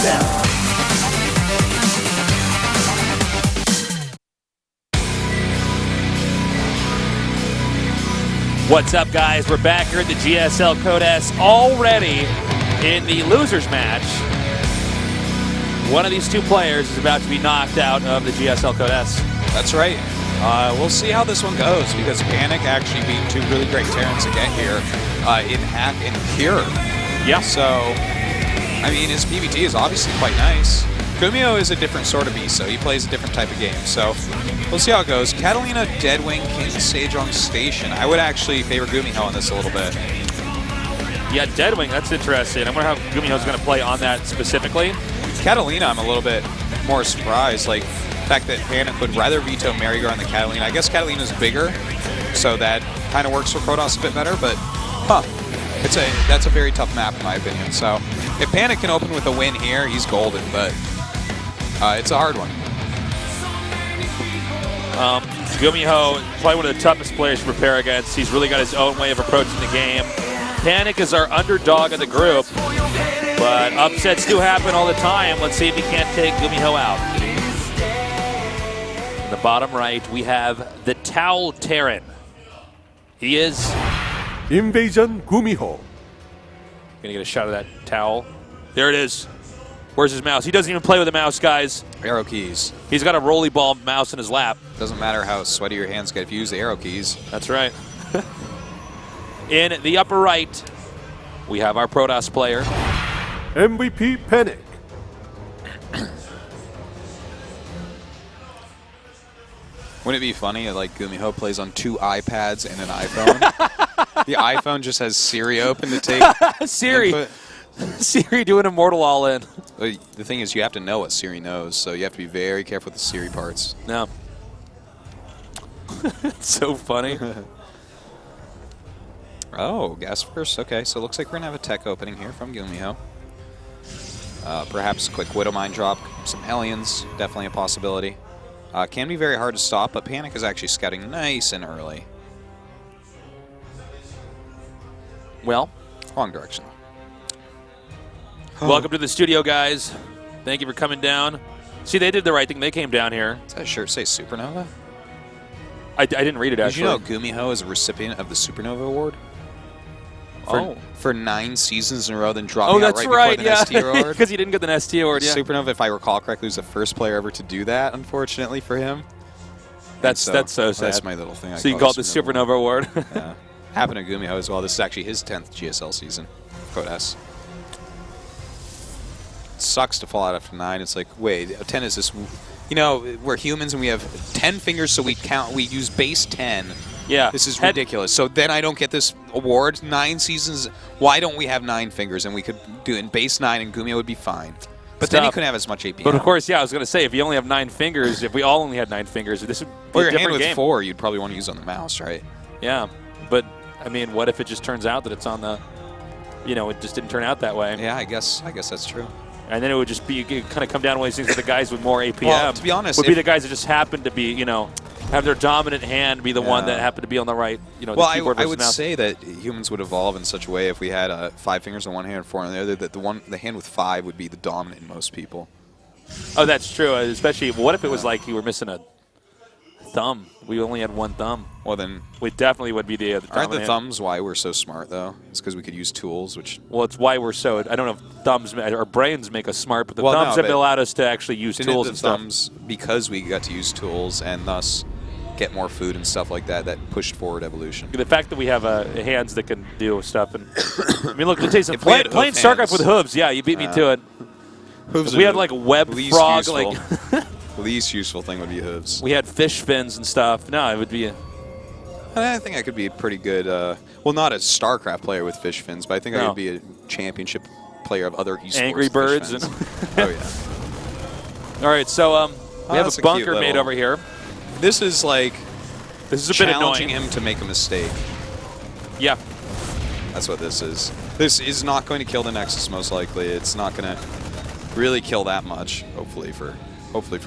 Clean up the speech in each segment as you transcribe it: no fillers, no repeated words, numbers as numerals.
GSL. What's up, guys? We're back here at the GSL Code S already in the losers match. One of these two players is about to be knocked out of the GSL Code S. That's right. We'll see how this one goes, because Panic actually beat two really great Terrans to get here in Hack and Cure. Yeah. So, I mean, his PvT is obviously quite nice. GuMiho is a different sort of beast, so he plays a different type of game. So, we'll see how it goes. Catalina, Deadwing, King Sejong Station. I would actually favor GuMiho on this a little bit. Yeah, Deadwing, that's interesting. I wonder how GuMiho is going to play on that specifically. Catalina, I'm a little bit more surprised. Like, the fact that Panic would rather veto Marigar than Catalina. I guess Catalina's bigger, so that kind of works for Protoss a bit better, but, that's a very tough map in my opinion. So, if Panic can open with a win here, he's golden, but it's a hard one. GuMiho, probably one of the toughest players to prepare against. He's really got his own way of approaching the game. Panic is our underdog of the group, but upsets do happen all the time. Let's see if he can't take GuMiho out. In the bottom right, we have the Towel Terran. He is Invasion GuMiho. gonna get a shot of that towel. There it is. Where's his mouse? He doesn't even play with a mouse, guys. Arrow keys. He's got a rolly ball mouse in his lap. Doesn't matter how sweaty your hands get if you use the arrow keys. That's right. In the upper right, we have our Protoss player. MVP Panic. Wouldn't it be funny if, like, GuMiho plays on two iPads and an iPhone? The iPhone just has Siri open to take Siri. input. Siri doing Immortal All In. The thing is, you have to know what Siri knows, so you have to be very careful with the Siri parts. No. It's so funny. Oh, gas first. Okay, so it looks like we're going to have a tech opening here from GuMiho. Perhaps a quick Widow Mine drop, some Hellions, definitely a possibility. Can be very hard to stop, but Panic is actually scouting nice and early. Well, wrong direction. Welcome to the studio, guys. Thank you for coming down. See, they did the right thing. They came down here. Does that shirt say Supernova? I didn't read it, actually. Did you know GuMiho is a recipient of the Supernova Award? For 9 seasons in a row, then dropping out right before the ST award. Because he didn't get the ST award, yeah. Supernova, if I recall correctly, was the first player ever to do that, unfortunately for him. That's so sad. That's my little thing. So you call it the Supernova Award? Yeah. Happened to GuMiho as well. This is actually his 10th GSL season, Code S. It sucks to fall out after 9. It's like, wait, 10 is this... You know, we're humans and we have 10 fingers, so we use base 10. Yeah. This is ridiculous. So then I don't get this award. 9 seasons. Why don't we have 9 fingers? And we could do it in base 9 and GuMiho would be fine. But then he couldn't have as much APM. But of course, yeah, I was going to say, if you only have 9 fingers, if we all only had 9 fingers, this would be a different game. Your hand with 4, you'd probably want to use on the mouse, right? Yeah. But, I mean, what if it just turns out that it's on the, you know, it just didn't turn out that way? Yeah, I guess that's true. And then it would just be, kind of come down to one of these things where the guys with more APM well, to be honest, would be the guys that just happen to be, you know, have their dominant hand be the one that happened to be on the right, you know, well, the keyboard I would mouse. say that humans would evolve in such a way if we had 5 fingers on one hand and 4 on the other, that the hand with 5 would be the dominant in most people. Oh, that's true. Especially, what if it was like you were missing a thumb? We only had 1 thumb. Well, then we definitely would be the dominant. Aren't the thumbs why we're so smart, though? It's because we could use tools, which... Well, it's why we're so... I don't know if thumbs... Our brains make us smart, but the thumbs have allowed us to actually use tools and stuff. Thumbs, because we got to use tools and thus get more food and stuff like that, that pushed forward evolution. The fact that we have hands that can do stuff. And I mean, look, playing StarCraft with hooves, yeah, you beat me to it. Hooves we had like web frog, like... The least useful thing would be hooves. We had fish fins and stuff. No, it would be... I think I could be a pretty good, well, not a StarCraft player with fish fins, but I think I could be a championship player of other esports. Angry Birds. And oh, yeah. All right, so we have a bunker made over here. This is like a bit challenging annoying. him to make a mistake. Yeah. That's what this is. This is not going to kill the Nexus, most likely. It's not going to really kill that much, hopefully for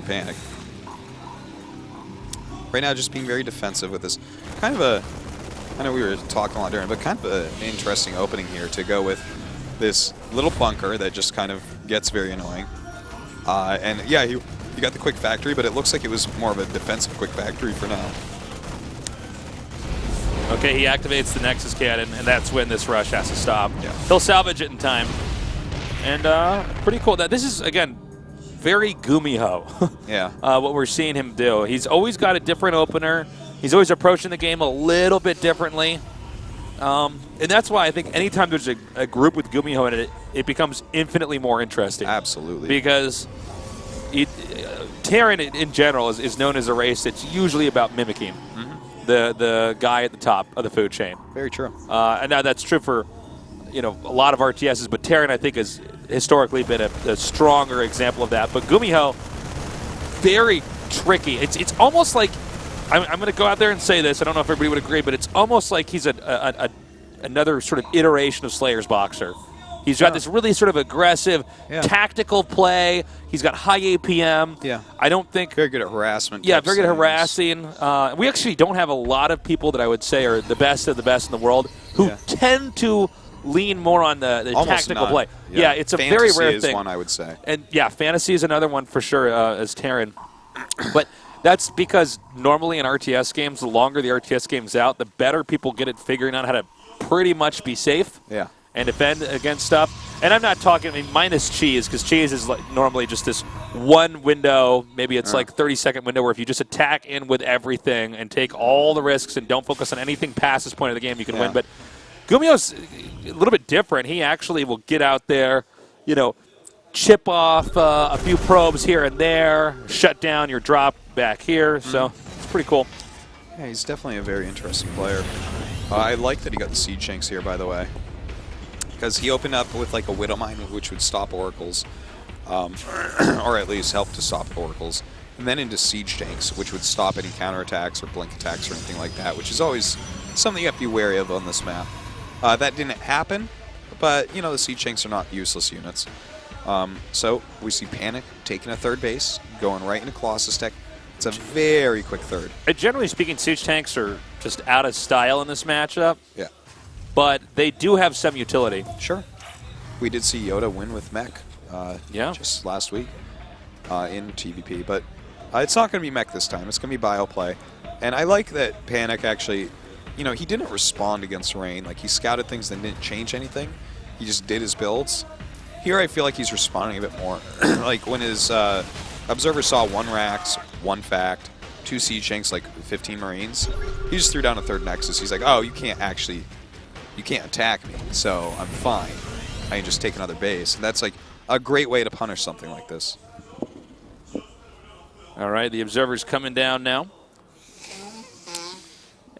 Panic. Right now, just being very defensive with this. Kind of a, I know we were talking a lot during, but kind of an interesting opening here to go with this little bunker that just kind of gets very annoying. And yeah, you got the quick factory, but it looks like it was more of a defensive quick factory for now. Okay, he activates the Nexus Cannon, and that's when this rush has to stop. Yeah. He'll salvage it in time. And pretty cool. This is, again, very GuMiho. Yeah. What we're seeing him do. He's always got a different opener. He's always approaching the game a little bit differently. And that's why I think anytime there's a group with GuMiho in it, it becomes infinitely more interesting. Absolutely. Because Terran in general is known as a race that's usually about mimicking the guy at the top of the food chain. Very true. And now that's true for a lot of RTSs, but Terran I think has historically been a stronger example of that. But GuMiho, very tricky. It's almost like I'm going to go out there and say this. I don't know if everybody would agree, but it's almost like he's another sort of iteration of Slayer's Boxer. He's got this really sort of aggressive, tactical play. He's got high APM. Yeah. I don't think... Very good at harassment. Yeah, very good at harassing. We actually don't have a lot of people that I would say are the best of the best in the world who tend to lean more on the tactical none. play. Yeah, it's a very rare is thing. one, I would say. And yeah, Fantasy is another one for sure as Terran. But that's because normally in RTS games, the longer the RTS game's out, the better people get at figuring out how to pretty much be safe. Yeah. And defend against stuff. And I'm not talking, minus cheese, because cheese is like normally just this one window, maybe it's like 30-second window where if you just attack in with everything and take all the risks and don't focus on anything past this point of the game, you can win. But GuMiho's a little bit different. He actually will get out there, chip off a few probes here and there, shut down your drop back here. So it's pretty cool. Yeah, he's definitely a very interesting player. I like that he got the Siege Shanks here, by the way. Because he opened up with like a Widow Mine, which would stop oracles, or at least help to stop oracles, and then into Siege Tanks, which would stop any counterattacks or blink attacks or anything like that, which is always something you have to be wary of on this map. That didn't happen, but the Siege Tanks are not useless units. So we see Panic taking a third base, going right into Colossus Tech. It's a very quick third. Generally speaking, Siege Tanks are just out of style in this matchup. Yeah. But they do have some utility. Sure. We did see Yoda win with Mech just last week in TvP, but it's not going to be Mech this time. It's going to be bio play. And I like that Panic actually, he didn't respond against Rain. Like, he scouted things that didn't change anything. He just did his builds. Here I feel like he's responding a bit more. Like when his Observer saw 1 Rax, 1 Fact, 2 Siege Shanks, like 15 Marines, he just threw down a 3rd Nexus. He's like, oh, you can't attack me, so I'm fine. I can just take another base. And that's like a great way to punish something like this. All right, the Observer's coming down now.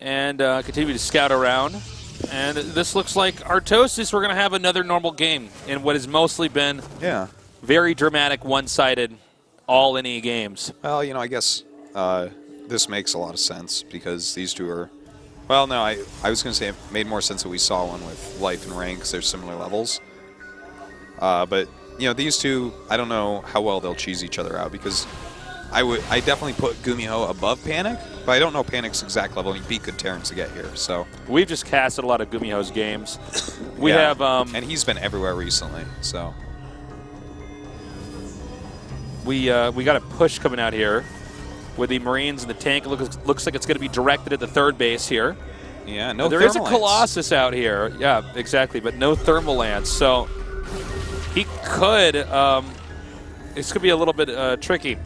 And continue to scout around. And this looks like Artosis, we're going to have another normal game in what has mostly been very dramatic, one-sided, all-in-E games. Well, I guess this makes a lot of sense because these two are... Well, no, I was going to say it made more sense that we saw one with Life and Rank because they're similar levels. But, these two, I don't know how well they'll cheese each other out because I definitely put GuMiho above Panic, but I don't know Panic's exact level, and he beat good Terrans to get here. So we've just casted a lot of GuMiho's games. We have... and he's been everywhere recently, so... We got a push coming out here. With the Marines and the tank, it looks like it's going to be directed at the 3rd base here. Yeah, no There is a Colossus out here. Yeah, exactly, but no Thermal Lance. So he could, it's going to be a little bit tricky,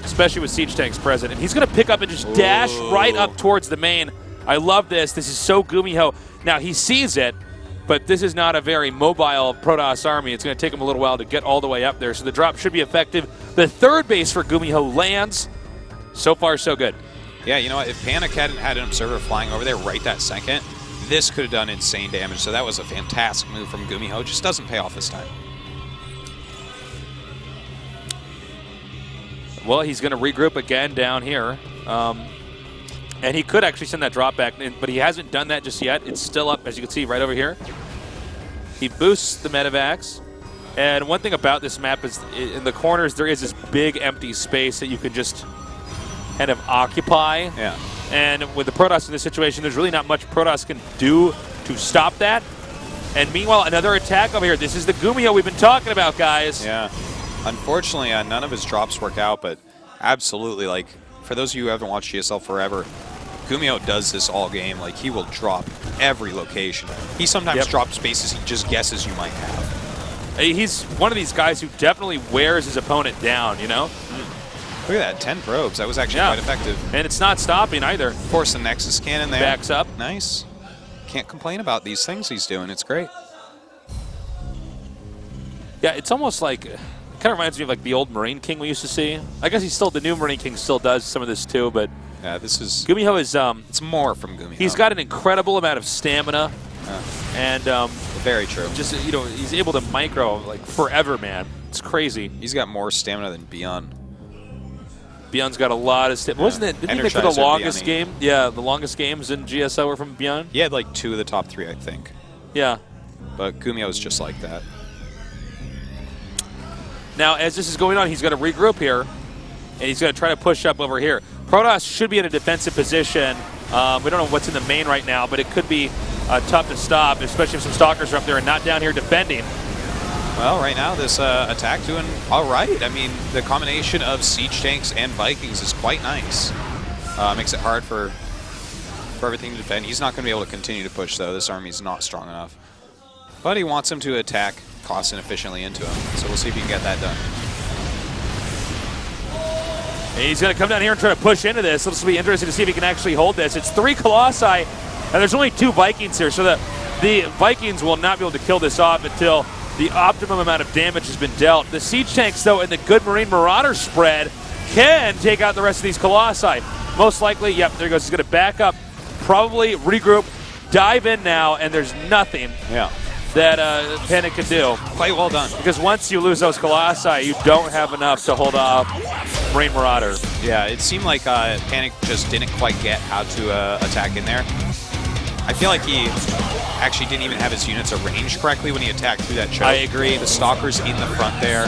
especially with Siege Tanks present. And he's going to pick up and just dash right up towards the main. I love this. This is so GuMiho. Now, he sees it, but this is not a very mobile Protoss army. It's going to take him a little while to get all the way up there. So the drop should be effective. The 3rd base for GuMiho lands. So far, so good. Yeah, you know what? If Panic hadn't had an Observer flying over there right that second, this could have done insane damage. So that was a fantastic move from GuMiho. Just doesn't pay off this time. Well, he's going to regroup again down here. And he could actually send that drop back, but he hasn't done that just yet. It's still up, as you can see, right over here. He boosts the Medivacs. And one thing about this map is in the corners, there is this big empty space that you can just kind of occupy. Yeah. And with the Protoss in this situation, there's really not much Protoss can do to stop that. And meanwhile, another attack over here. This is the GuMiho we've been talking about, guys. Yeah. Unfortunately, none of his drops work out, but absolutely, like, for those of you who haven't watched GSL forever, GuMiho does this all game. Like, he will drop every location. He sometimes drops spaces he just guesses you might have. He's one of these guys who definitely wears his opponent down, you know? Look at that, 10 probes. That was actually quite effective. And it's not stopping either. Force the Nexus cannon there. Backs up. Nice. Can't complain about these things he's doing. It's great. Yeah, it's almost like, it kind of reminds me of like the old Marine King we used to see. I guess the new Marine King still does some of this too, but yeah, this is GuMiho is it's more from GuMiho. He's got an incredible amount of stamina, and very true. Just he's able to micro like forever, man. It's crazy. He's got more stamina than Beyond. Beyond's got a lot of stamina. Wasn't it? Didn't he make for the longest game? Yeah, the longest games in GSL were from Beyond. He had like 2 of the top 3, I think. Yeah. But GuMiho is just like that. Now, as this is going on, he's going to regroup here, and he's going to try to push up over here. Protoss should be in a defensive position. We don't know what's in the main right now, but it could be tough to stop, especially if some Stalkers are up there and not down here defending. Well, right now, this attack doing all right. I mean, the combination of siege tanks and Vikings is quite nice. Makes it hard for everything to defend. He's not going to be able to continue to push, though. This army's not strong enough. But he wants him to attack cost inefficiently into him. So we'll see if he can get that done. And he's going to come down here and try to push into this. This will be interesting to see if he can actually hold this. It's 3 Colossi, and there's only 2 Vikings here, so the Vikings will not be able to kill this off until the optimum amount of damage has been dealt. The siege tanks, though, in the good Marine Marauder spread can take out the rest of these Colossi. Most likely, yep, there he goes. He's going to back up, probably regroup, dive in now, and there's nothing that Panic can do. Quite well done. Because once you lose those Colossi, you don't have enough to hold off Marine Marauder. Yeah, it seemed like Panic just didn't quite get how to attack in there. I feel like he actually didn't even have his units arranged correctly when he attacked through that choke. I agree. The Stalkers in the front there,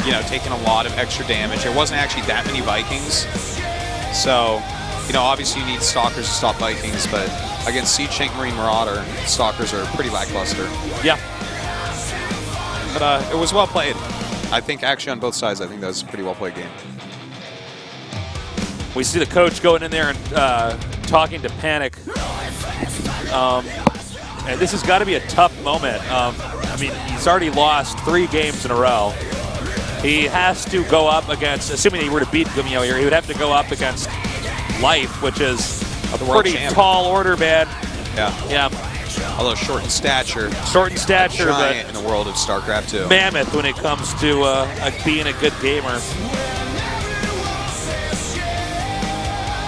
you know, taking a lot of extra damage. There wasn't actually that many Vikings. So, you know, obviously you need Stalkers to stop Vikings, but against Siege Tank Marine Marauder, Stalkers are pretty lackluster. Yeah. But it was well played. I think actually on both sides, I think that was a pretty well played game. We see the coach going in there and talking to Panic. And this has got to be a tough moment. I mean, he's already lost 3 games in a row. He has to go up against, assuming he were to beat GuMiho here, he would have to go up against Life, which is a pretty tall order, man. Yeah. Yeah. Although short in stature. Short in stature, giant but in the world of StarCraft II. Mammoth when it comes to being a good gamer.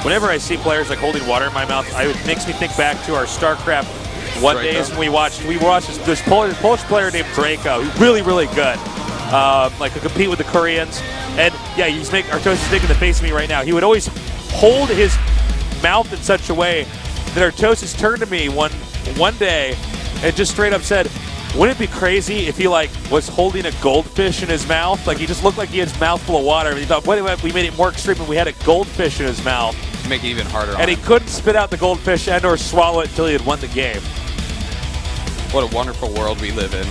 Whenever I see players like holding water in my mouth, it makes me think back to our StarCraft 1 days when we watched this Polish player named Draco, who's really, really good. Like to compete with the Koreans. And yeah, Artosis is making the face of me right now. He would always hold his mouth in such a way that Artosis turned to me one day and just straight up said, wouldn't it be crazy if he was holding a goldfish in his mouth? Like he just looked like he had his mouth full of water. And he thought, what if we made it more extreme and we had a goldfish in his mouth? Make it even harder on and he him. couldn't spit out the goldfish and or swallow it until he had won the game. What a wonderful world we live in.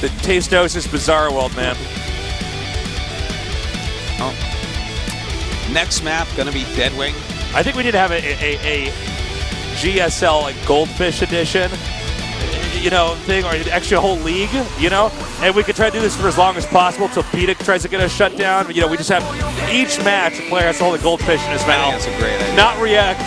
The Tastosis bizarre world, man. Oh. Next map gonna be Deadwing. I think we need to have a GSL goldfish edition, you know, thing, or actually a whole league, you know, and we could try to do this for as long as possible till PETA tries to get us shut down. You know, we just have each match a player has to hold a goldfish in his mouth. That's a great idea. Not react.